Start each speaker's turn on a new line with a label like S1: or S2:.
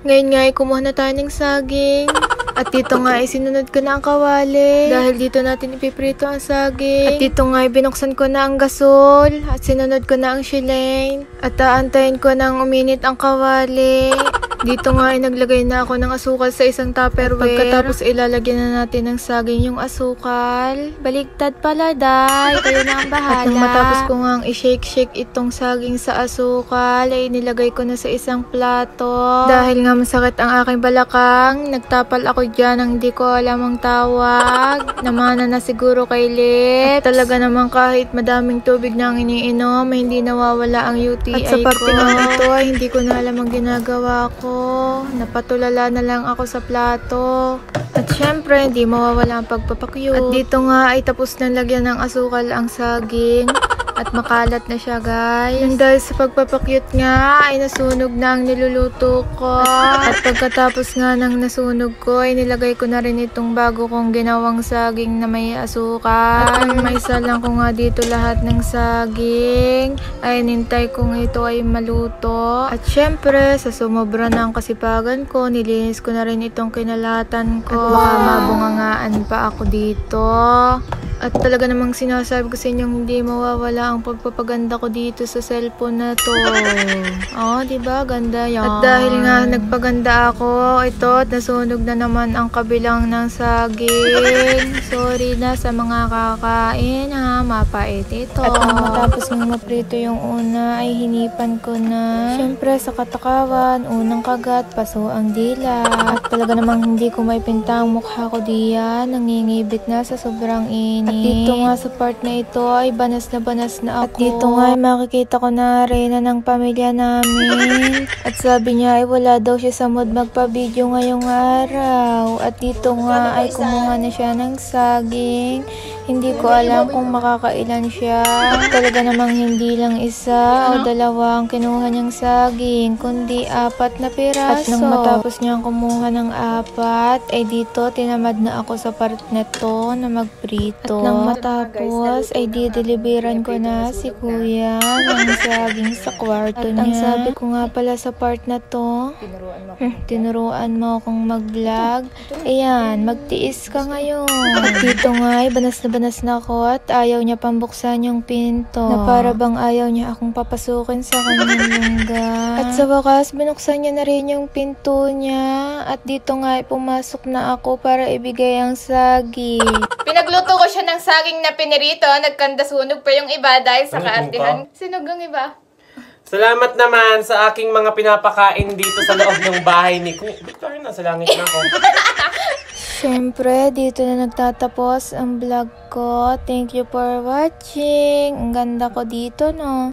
S1: Ngayon nga ay kumuha na tayo ng saging. At dito nga ay sinunod ko na ang kawali. Dahil dito natin ipiprito ang saging. At dito nga ay binuksan ko na ang gasol. At sinunod ko na ang shilane. At aantayin ko na uminit ang kawali. Dito nga ay naglagay na ako ng asukal sa isang tupperware. Pagkatapos ilalagyan na natin ng saging yung asukal. Baligtad pala, day. Kayo na ang bahala. At nang matapos ko nga i-shake-shake itong saging sa asukal, ay nilagay ko na sa isang plato. Dahil nga masakit ang aking balakang, nagtapal ako dyan ang di ko alam ang tawag. Namana na siguro kay Lip. At talaga naman kahit madaming tubig na ang iniinom, hindi nawawala ang UTI ko. At sa parte nga ito ay hindi ko na alam ang ginagawa ko. Napatulala na lang ako sa plato. At syempre, hindi mawawala ang pagpapakyut. At dito nga ay tapos na lagyan ng asukal ang saging. At makalat na siya, guys. And dahil sa pagpapakyut nga, ay nasunog na ang niluluto ko. At pagkatapos nga ng nasunog ko, ay nilagay ko na rin itong bago kong ginawang saging na may asukal. At nang maisalang ko nga dito lahat ng saging, ay nintay kong ito ay maluto. At syempre, sa sumobra na ang kasipagan ko, nilinis ko na rin itong kinalatan ko. At baka mabungangaan pa ako dito. At talaga namang sinasabi ko sa inyong hindi mawawala ang pagpapaganda ko dito sa cellphone na to. Oh, diba? Ganda yan. At dahil nga nagpaganda ako, ito at nasunog na naman ang kabilang ng saging. Sorry na sa mga kakain ha, mapait ito. At nang matapos ng maprito yung una, ay hinipan ko na. Siyempre sa katakawan, unang kagat, paso ang dila. At talaga namang hindi ko maipinta ang mukha ko diyan. Nangingibit na sa sobrang init. At dito nga sa part na ito ay banas na ako. At dito nga ay makikita ko na reyna ng pamilya namin. At sabi niya ay wala daw siya sa mood magpa-video ngayong araw. At dito nga ay kumuha na siya ng saging. Hindi ko alam kung makakailan siya. At talaga namang hindi lang isa o dalawa ang kinuha niyang saging, kundi 4 na piraso. At nang matapos niyang kumuha ng 4, ay dito tinamad na ako sa part na to na magprito. At nang matapos ay dideliveran ko na si kuya ng saging sa kwarto niya. At ang sabi ko nga pala sa part na to, tinuruan mo akong mag-vlog. Ayan, magtiis ka ngayon. At dito nga ay banas na ako at ayaw niya pambuksan yung pinto. Na para bang ayaw niya akong papasukin sa kanyang lungga. At sa wakas, binuksan niya na rin yung pinto niya. At dito nga ay pumasok na ako para ibigay ang saging.
S2: Pinagluto ko siya ng saging na pinirito. Nagkandasunog pa yung iba dahil sa kaartihan. Sinog ang iba.
S3: Salamat naman sa aking mga pinapakain dito sa loob ng bahay ni Ku. Victoria, nasa langit na ako.
S1: Siyempre, dito na nagtatapos ang vlog ko. Thank you for watching. Ang ganda ko dito, no?